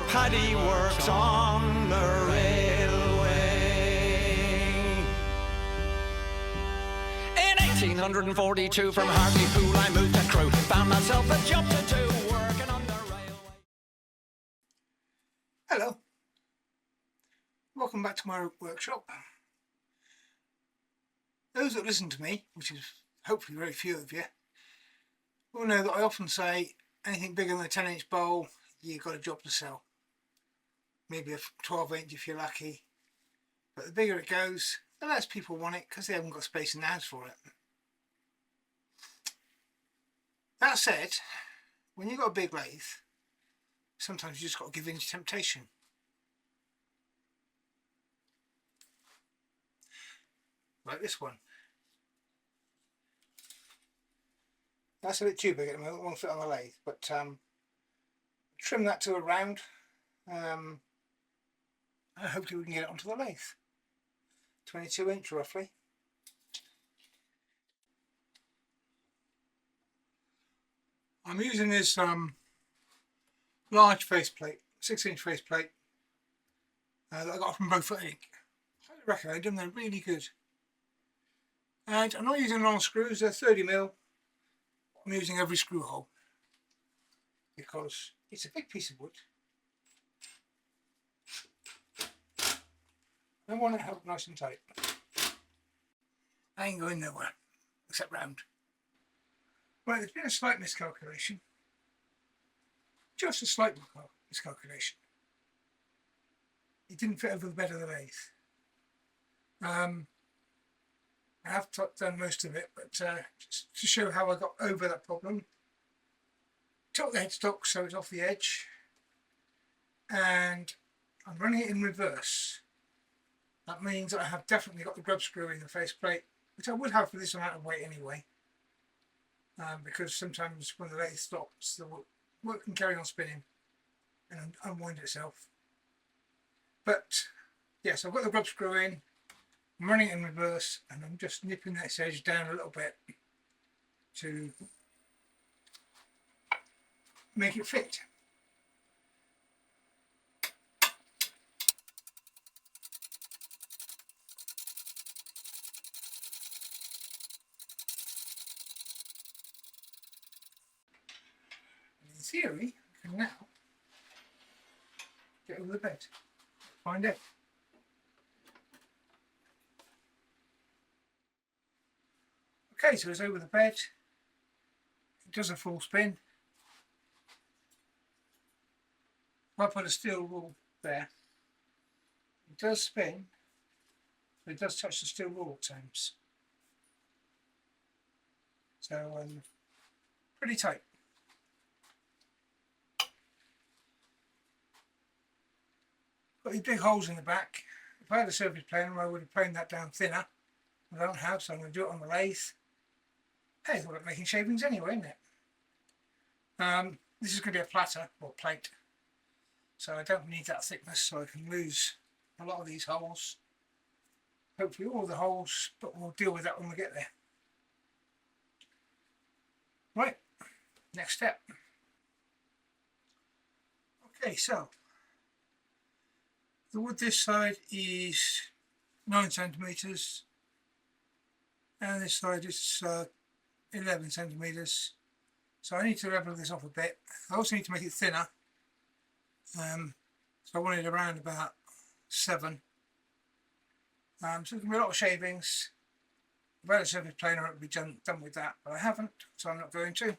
paddy works on the railway. In 1842 from Hartlepool I moved to Crewe, found myself a job to do, working on the railway. Hello, welcome back to my workshop. Those that listen to me, which is hopefully very few of you, will know that I often say anything bigger than a 10-inch bowl, you've got a job to sell. Maybe a 12-inch if you're lucky, but the bigger it goes, the less people want it because they haven't got space in the house for it. That said, when you've got a big lathe, sometimes you just got to give in to temptation. Like this one. That's a bit too big at the moment, it won't fit on the lathe, but trim that to a round, and hopefully we can get it onto the lathe. 22-inch roughly. I'm using this large faceplate, 6-inch faceplate that I got from Beaufort Inc. Highly recommend them, they're really good. And I'm not using long screws, they're 30mm. I'm using every screw hole because it's a big piece of wood. I want it held nice and tight. I ain't going nowhere except round. Right, there's been a slight miscalculation. Just a slight miscalculation. It didn't fit over the bed of the lathe. I have done most of it, but just to show how I got over that problem, took the headstock so it's off the edge, and I'm running it in reverse. That means I have definitely got the grub screw in the faceplate, which I would have for this amount of weight anyway, because sometimes when the lathe stops, the work can carry on spinning and unwind itself. But yes, I've got the grub screw in. I'm running it in reverse and I'm just nipping this edge down a little bit to make it fit. And in theory, I can now get over the bed, find out. Okay, so it's over the bed, it does a full spin. If I put a steel rule there, it does spin, but it does touch the steel rule at times. So, pretty tight. Got these big holes in the back. If I had a surface planer, I would have planed that down thinner. I don't have, so I'm going to do it on the lathe. Hey, it's all about making shavings anyway, isn't it? This is going to be a platter, or plate, so I don't need that thickness, so I can lose a lot of these holes. Hopefully all the holes, but we'll deal with that when we get there. Right, next step. Okay, so the wood this side is 9 centimetres, and this side is 11 centimetres, so I need to level this off a bit. I also need to make it thinner, so I want it around about 7. So there's going to be a lot of shavings. If I had a surface planer, it would be done with that, but I haven't, so I'm not going to.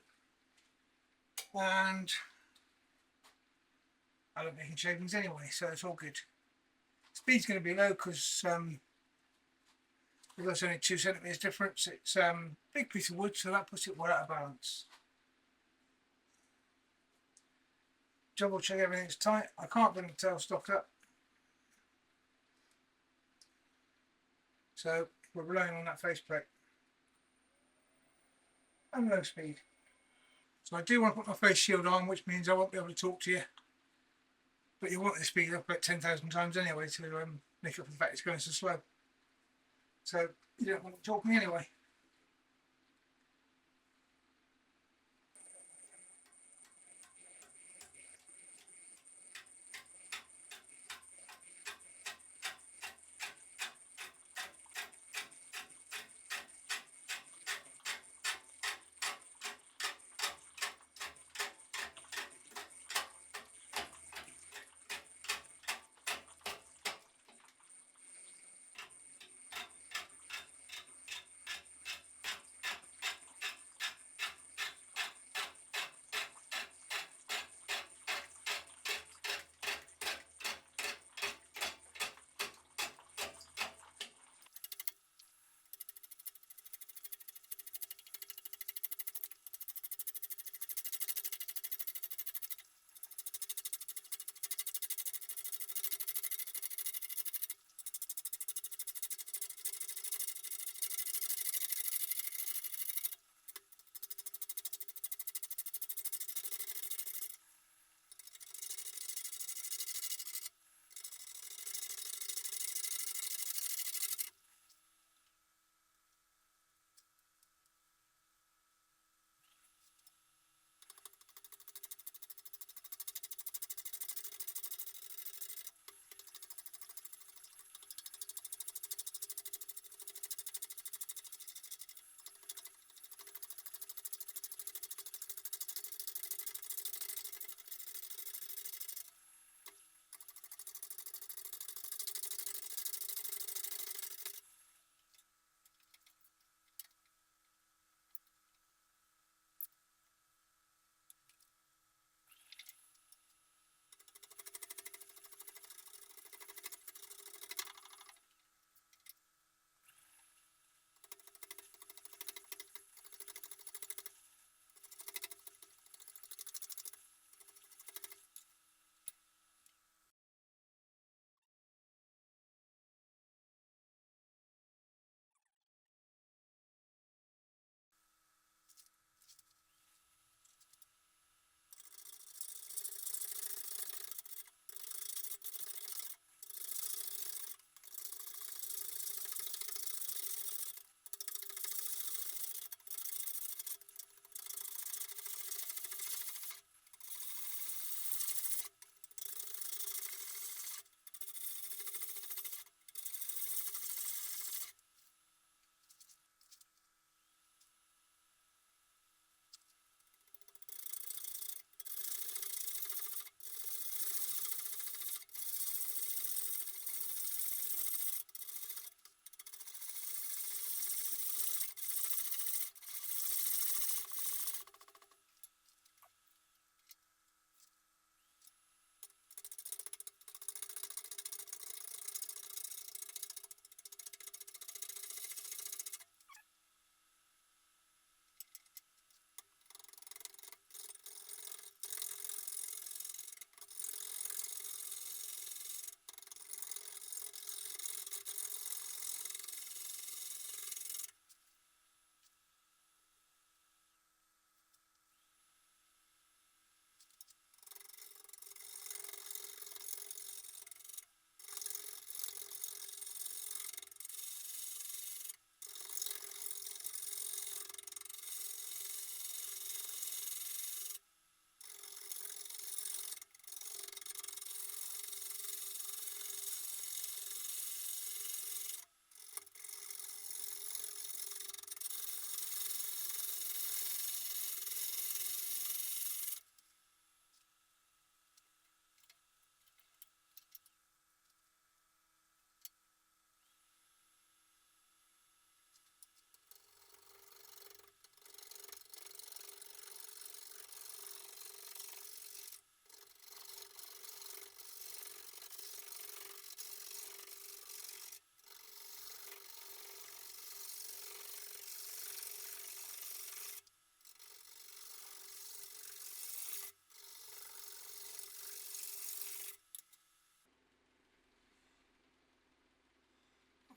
And I love making shavings anyway, so it's all good. Speed's going to be low because there's only 2 centimetres difference. It's a big piece of wood, so that puts it well out of balance. Double check everything's tight. I can't bring the tailstock up, so we're relying on that faceplate. And low speed. So I do want to put my face shield on, which means I won't be able to talk to you. But you want the speed up about 10,000 times anyway to make up for the fact it's going so slow. So you don't want to talk to me anyway.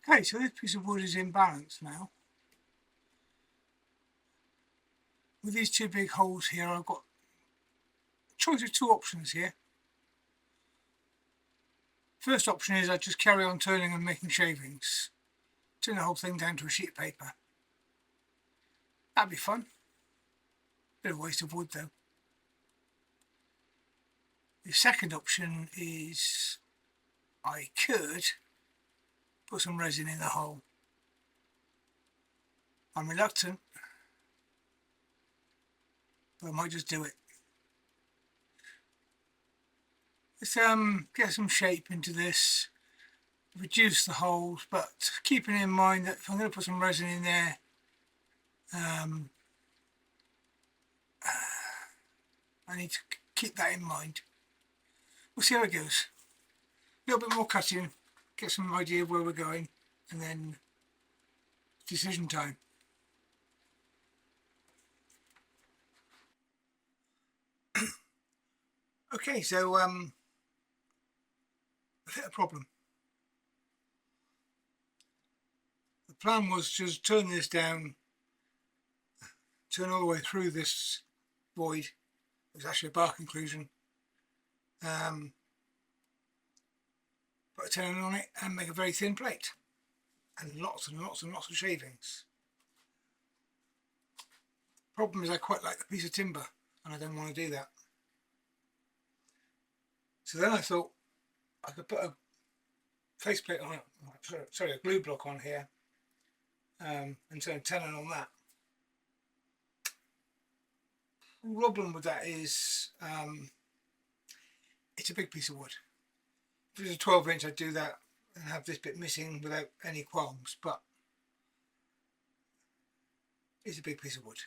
Okay, so this piece of wood is in balance now. With these two big holes here, I've got a choice of two options here. First option is I just carry on turning and making shavings. Turn the whole thing down to a sheet of paper. That'd be fun. Bit of waste of wood though. The second option is I could put some resin in the hole. I'm reluctant, but I might just do it. Let's get some shape into this, reduce the holes, but keeping in mind that if I'm going to put some resin in there, I need to keep that in mind. We'll see how it goes. A little bit more cutting, get some idea of where we're going, and then decision time. Okay, so I've hit a problem. The plan was to just turn this down, turn all the way through this void. It was actually a bar conclusion. Put a tenon on it and make a very thin plate. And lots and lots and lots of shavings. Problem is I quite like the piece of timber and I don't want to do that. So then I thought I could put a faceplate on it, sorry, a glue block on here, and turn a tenon on that. The problem with that is it's a big piece of wood. If it was a 12-inch I'd do that and have this bit missing without any qualms, but it's a big piece of wood.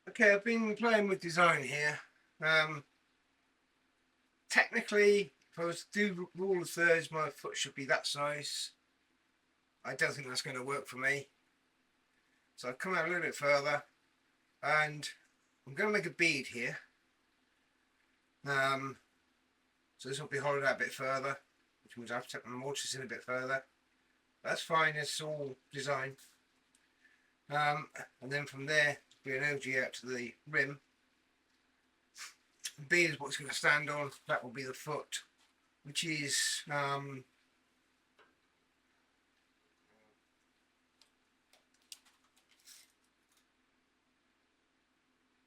Okay, I've been playing with design here. Technically, if I was to do rule of thirds, my foot should be that size. I don't think that's going to work for me. So I've come out a little bit further and I'm going to make a bead here. So this will be hollowed out a bit further, which means I have to take my mortise in a bit further. That's fine, it's all design. And then from there, be an OG out to the rim. The bead is what it's going to stand on. That will be the foot, which is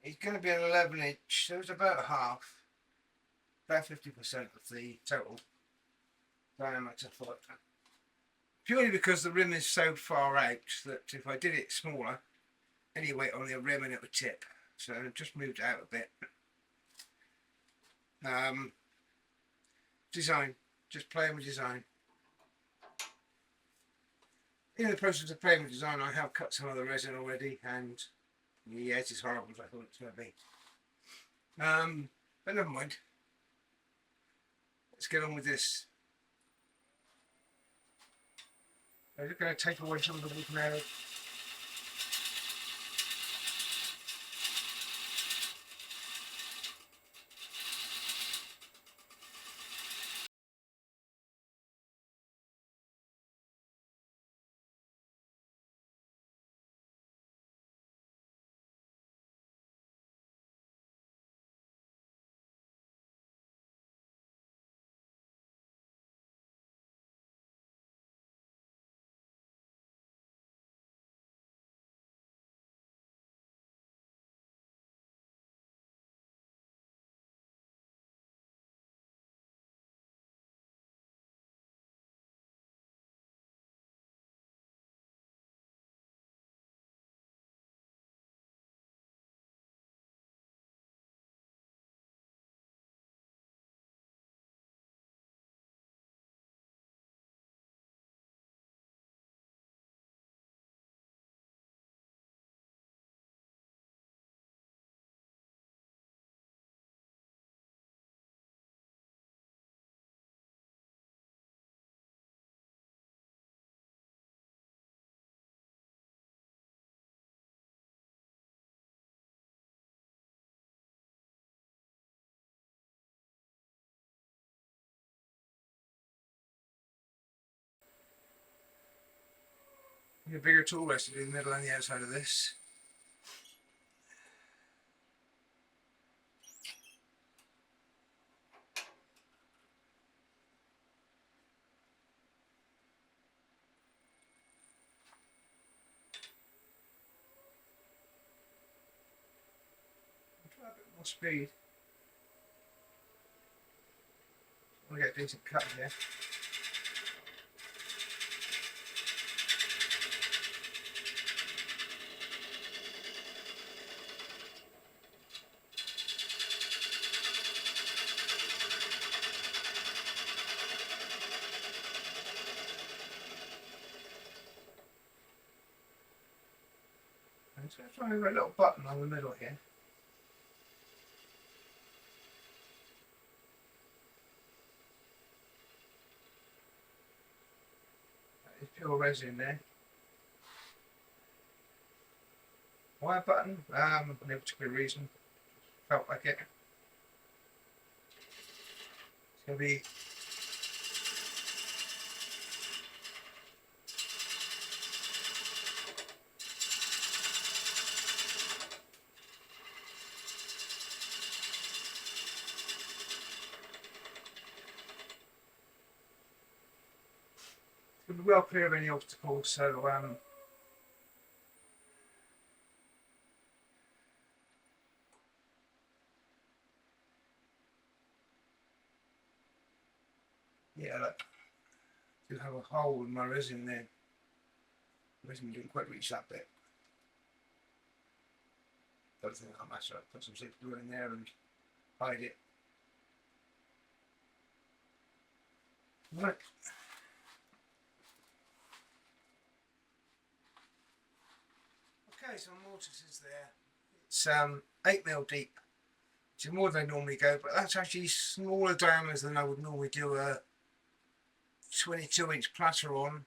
it's going to be an 11-inch, so it's about half, about 50% of the total diameter foot. Purely because the rim is so far out that if I did it smaller, any weight on the rim and it would tip. So I've just moved it out a bit. Design, just playing with design. In the process of playing with design, I have cut some of the resin already, and yeah, it's as horrible as I thought it was going to be. But never mind. Let's get on with this. I'm just going to take away some of the wood now. A bigger tool rest to do the middle and the outside of this. Try a bit more speed. I want to get a decent cut here. So I'm trying a little button on the middle here. That is pure resin there. Why a button? No particular reason. Felt like it. It's going to be well clear of any obstacles, so yeah, look, do have a hole in my resin there. The resin didn't quite reach that bit. Don't think that'll matter. I'll put some super glue in there and hide it. Right. Okay, so mortise is there. It's 8mm deep, which is more than I normally go, but that's actually smaller diameters than I would normally do a 22-inch platter on.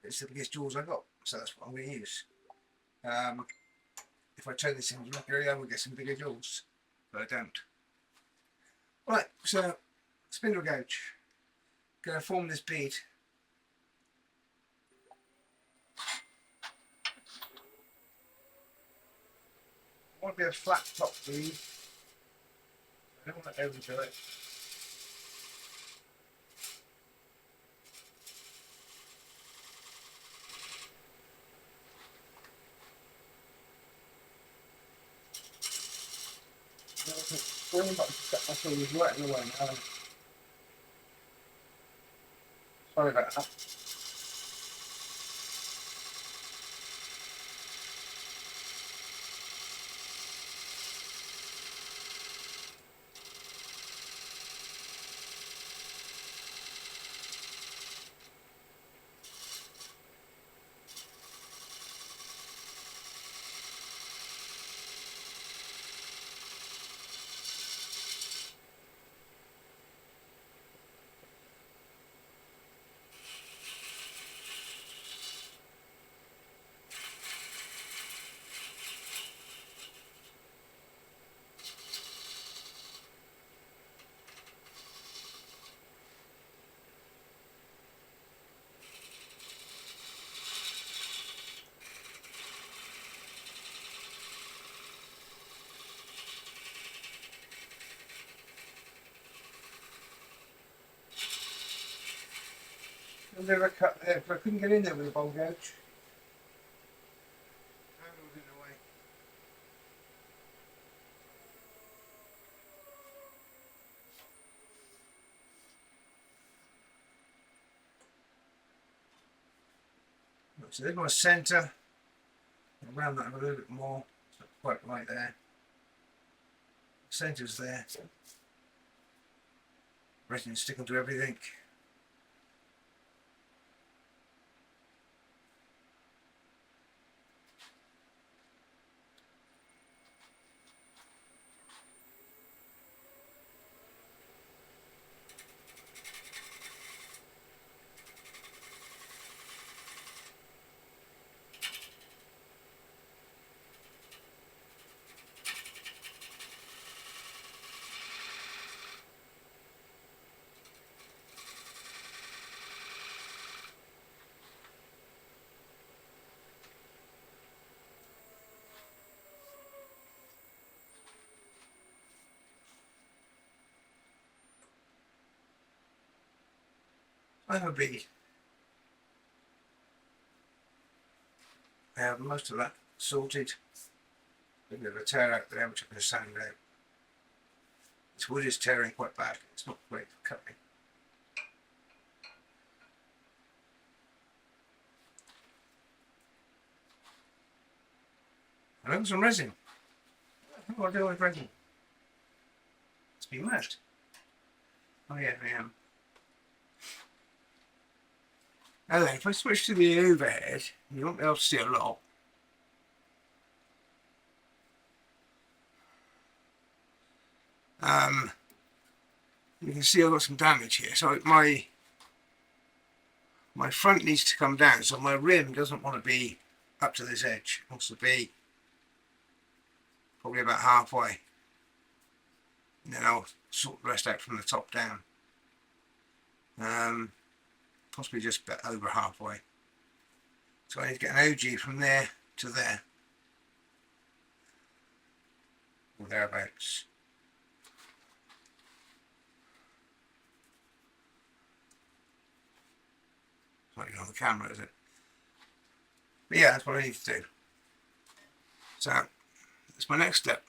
It's the biggest jaws I got, so that's what I'm going to use. If I turn this into mercury, I will get some bigger jaws, but I don't. Right, so spindle gouge. Going to form this bead. I want to be a flat top bead. I don't want to overdo it. Very much set my fingers right in the way now. Sorry about that. I've never cut there because I couldn't get in there with a bowl gouge. Handle was in the way. So there's my centre. I'll round that up a little bit more. It's not quite right there. Centre's there. Resin sticking to everything. I'm a bee. I have most of that sorted. A bit of a tear out there which I can sand out. This wood is tearing quite badly, it's not great for cutting. I love some resin. What do I do with resin? It's been merged. Oh yeah, I am. Now then, if I switch to the overhead, you won't be able to see a lot. You can see I've got some damage here. So my front needs to come down, so my rim doesn't want to be up to this edge. It wants to be probably about halfway. And then I'll sort the rest out from the top down. Possibly just a bit over halfway. So I need to get an OG from there to there. Or thereabouts. It's not even on the camera, is it? But yeah, that's what I need to do. So that's my next step.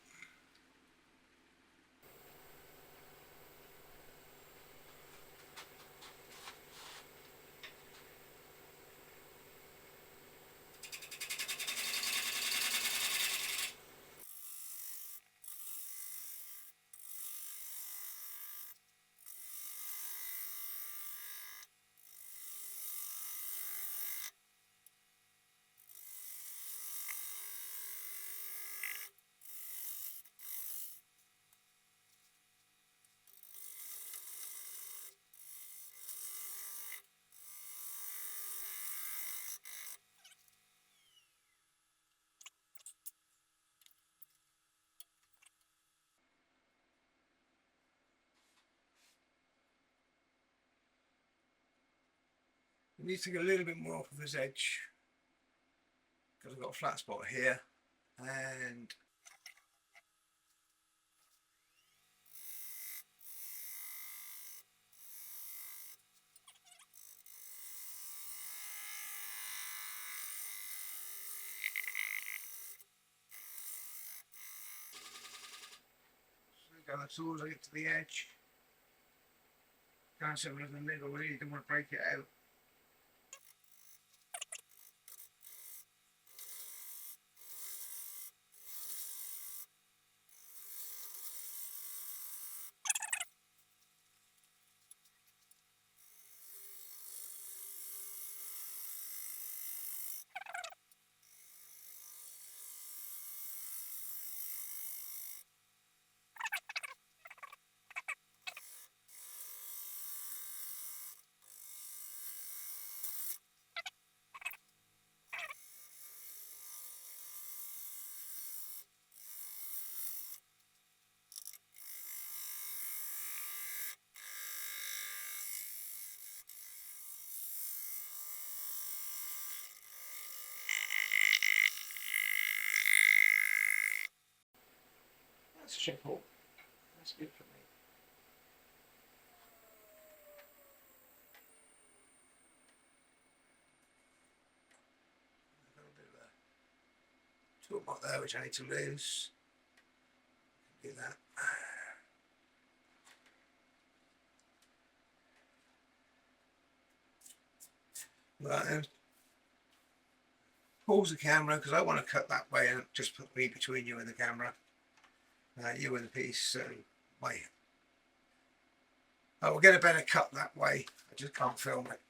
I need to get a little bit more off of this edge because I've got a flat spot here, and go as soon as I get to the edge. Can't sit in the middle, really don't want to break it out. That's a ship hole. That's good for me. A little bit of a toolbox there which I need to lose. Do that. Right then. Pause the camera because I want to cut that way and just put me between you and the camera. You and the piece. So I will get a better cut that way. I just can't film it.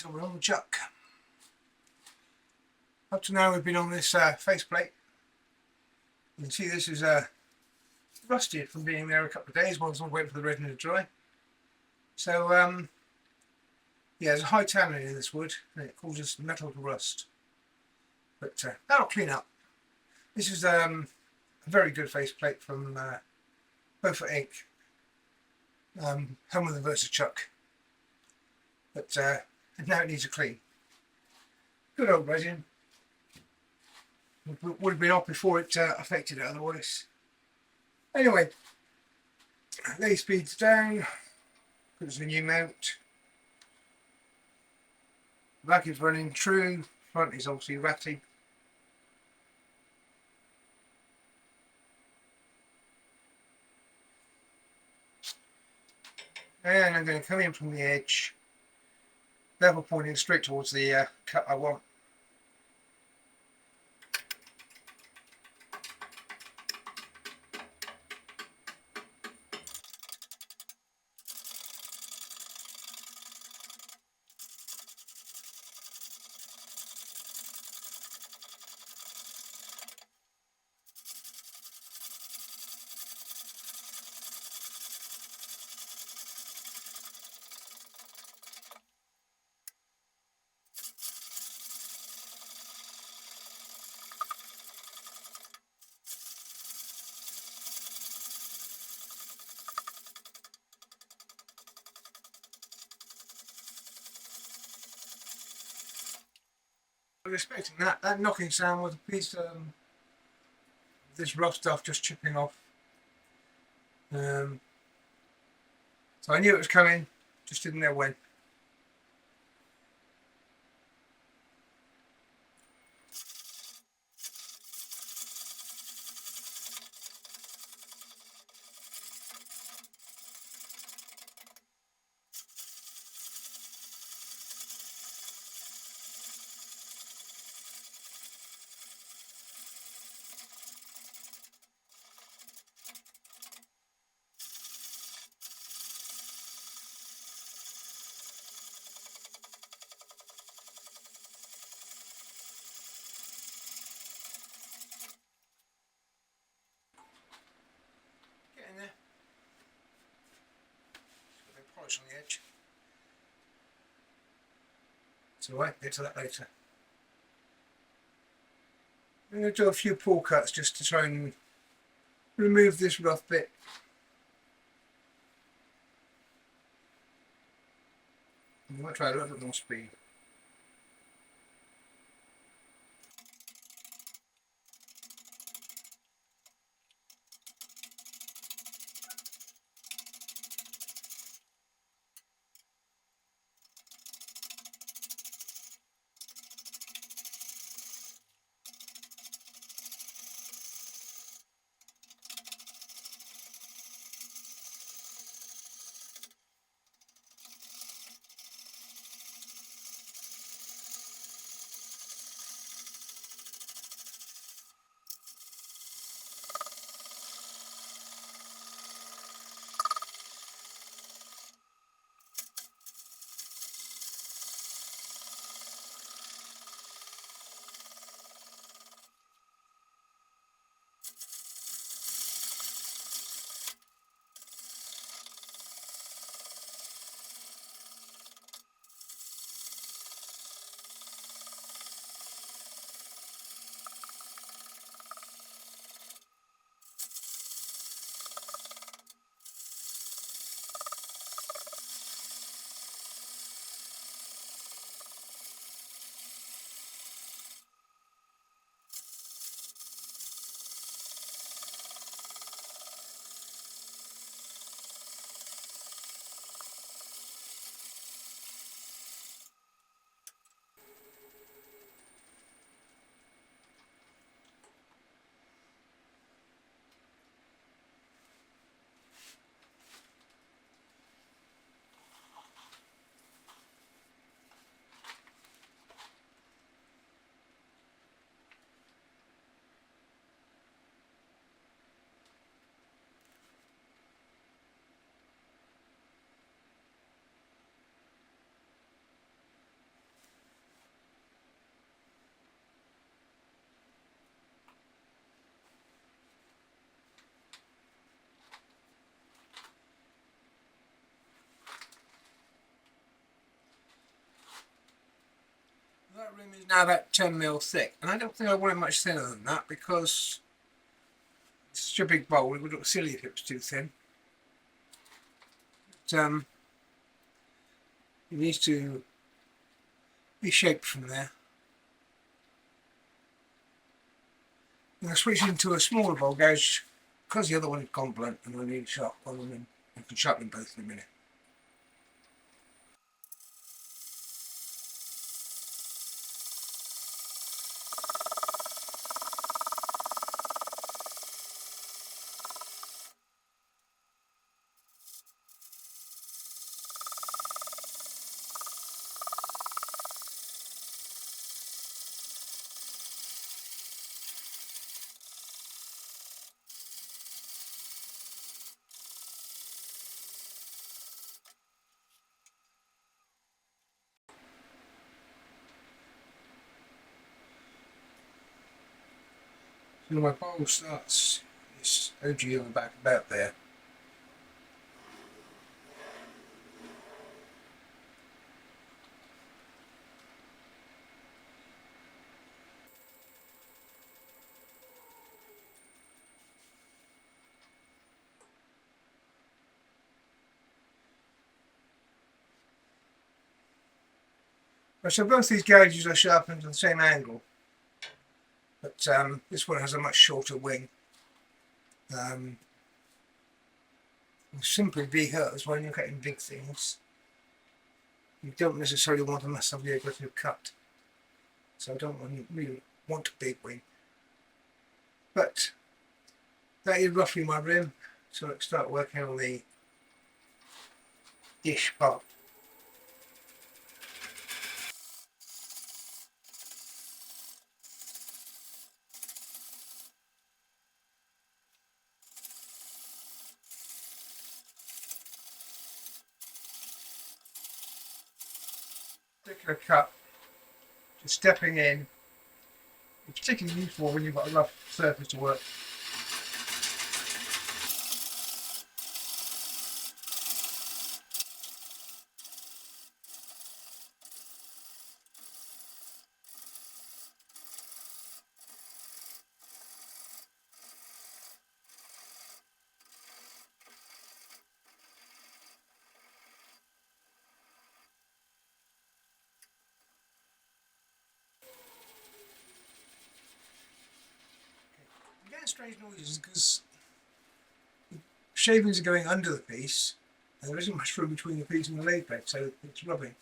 So we're on the chuck. Up to now we've been on this faceplate. You can see this is rusted from being there a couple of days whilst I'm waiting for the resin to dry. So yeah, there's a high tannin in this wood and it causes metal to rust. But that'll clean up. This is a very good faceplate from Beaufort Inc. Home of the VersaChuck. But now it needs a clean. Good old resin. Would have been off before it affected it otherwise. Anyway, lay speeds down, because the new mount. Back is running true, front is obviously ratty. And I'm going to come in from the edge, level pointing straight towards the cut I want. I was expecting that knocking sound was a piece of this rough stuff just chipping off. So I knew it was coming, just didn't know when. Getting there. Just got a bit of polish on the edge. It's alright, get to that later. I'm going to do a few pull cuts just to try and remove this rough bit. I might try a little bit more speed. rim is now about 10mm thick, and I don't think I want it much thinner than that because it's such a big bowl, it would look silly if it was too thin. But, it needs to be shaped from there. I'm going to switch into a smaller bowl gauge because the other one is gone blunt and I need a sharp one, and I can sharpen them both in a minute. So my bowl starts this OG on the back about there. So both these gauges are sharpened to the same angle, but this one has a much shorter wing. Simply because when you're cutting big things, you don't necessarily want a massively aggressive cut. So I don't really want a big wing. But that is roughly my rim, so let's start working on the dish part. Particular cut, just stepping in, it's particularly useful when you've got a rough surface to work. I'm getting strange noises because shavings are going under the piece and there isn't much room between the piece and the lathe bed, so it's rubbing.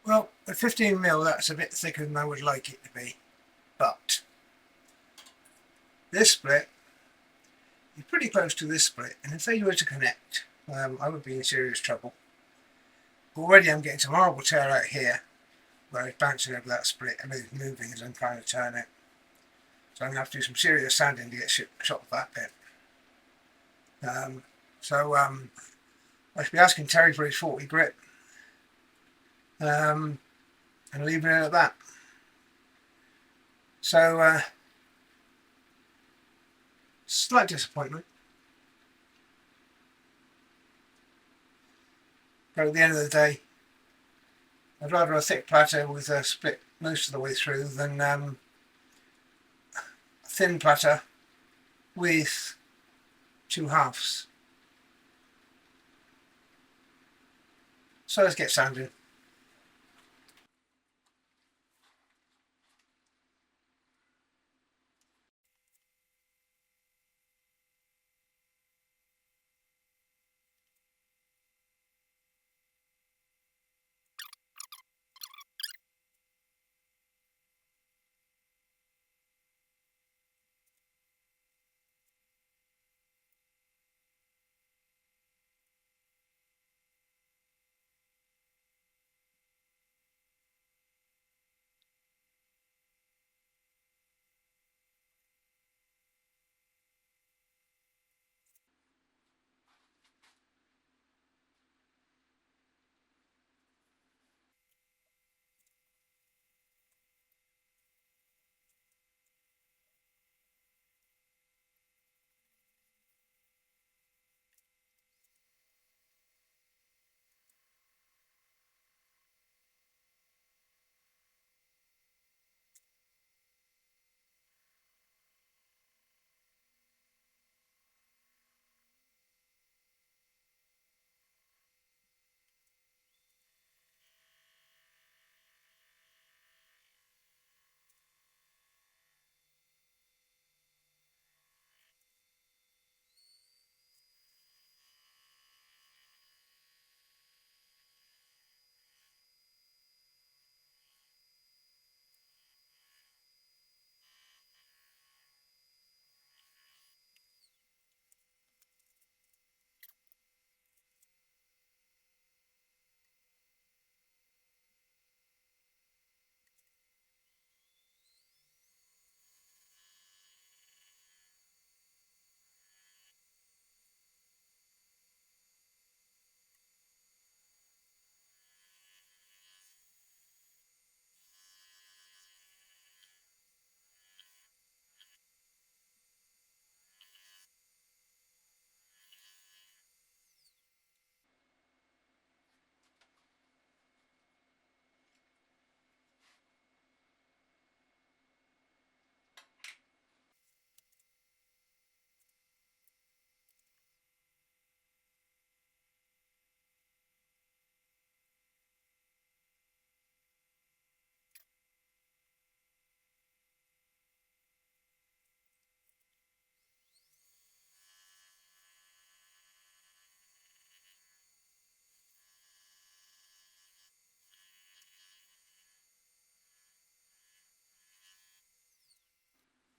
Well, at 15mm that's a bit thicker than I would like it to be, but this split is pretty close to this split, and if they were to connect, I would be in serious trouble. Already I'm getting some horrible tear out here, where it's bouncing over that split and it's moving as I'm trying to turn it. So I'm going to have to do some serious sanding to get shot of that bit. I should be asking Terry for his 40 grit, and leaving it at that. So, slight disappointment. But at the end of the day, I'd rather a thick platter with a split most of the way through than a thin platter with two halves. So let's get sanding.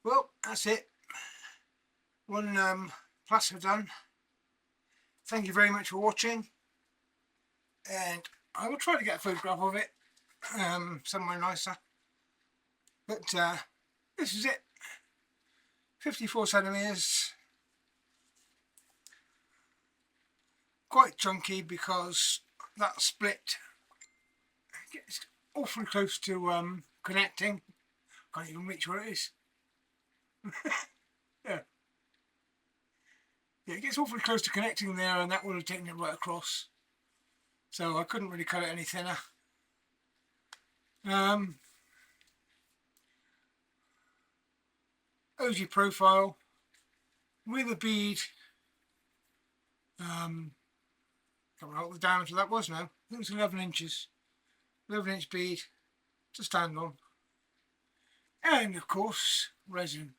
Well, that's it. One plaster done. Thank you very much for watching, and I will try to get a photograph of it somewhere nicer. But this is it. 54cm. Quite chunky because that split gets awfully close to connecting. Can't even reach where it is. Yeah. Yeah, it gets awfully close to connecting there, and that would have taken it right across. So I couldn't really cut it any thinner. OG profile with a bead. Can't remember what the diameter that was now. I think it was 11 inches. 11-inch bead to stand on. And of course, resin.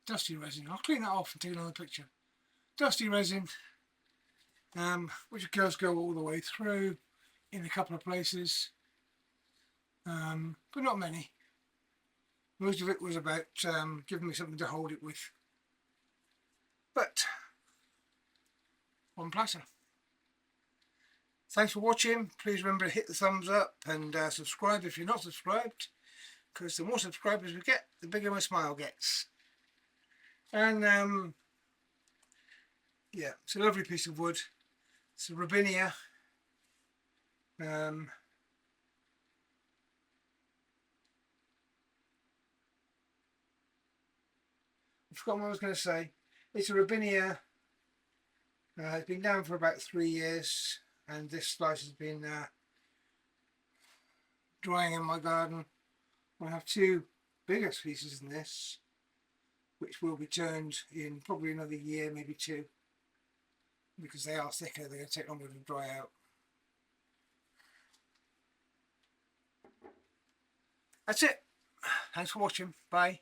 Dusty resin. I'll clean that off and take another picture. Dusty resin which does go all the way through in a couple of places, but not many. Most of it was about giving me something to hold it with. But one platter. Thanks for watching. Please remember to hit the thumbs up and subscribe if you're not subscribed, because the more subscribers we get, the bigger my smile gets. And yeah, it's a lovely piece of wood. It's a Robinia. I forgot what I was going to say. It's a Robinia. It's been down for about 3 years, and this slice has been drying in my garden. I have 2 bigger pieces than this, which will be turned in probably another year, maybe 2, because they are thicker. They're going to take longer to dry out. That's it. Thanks for watching. Bye.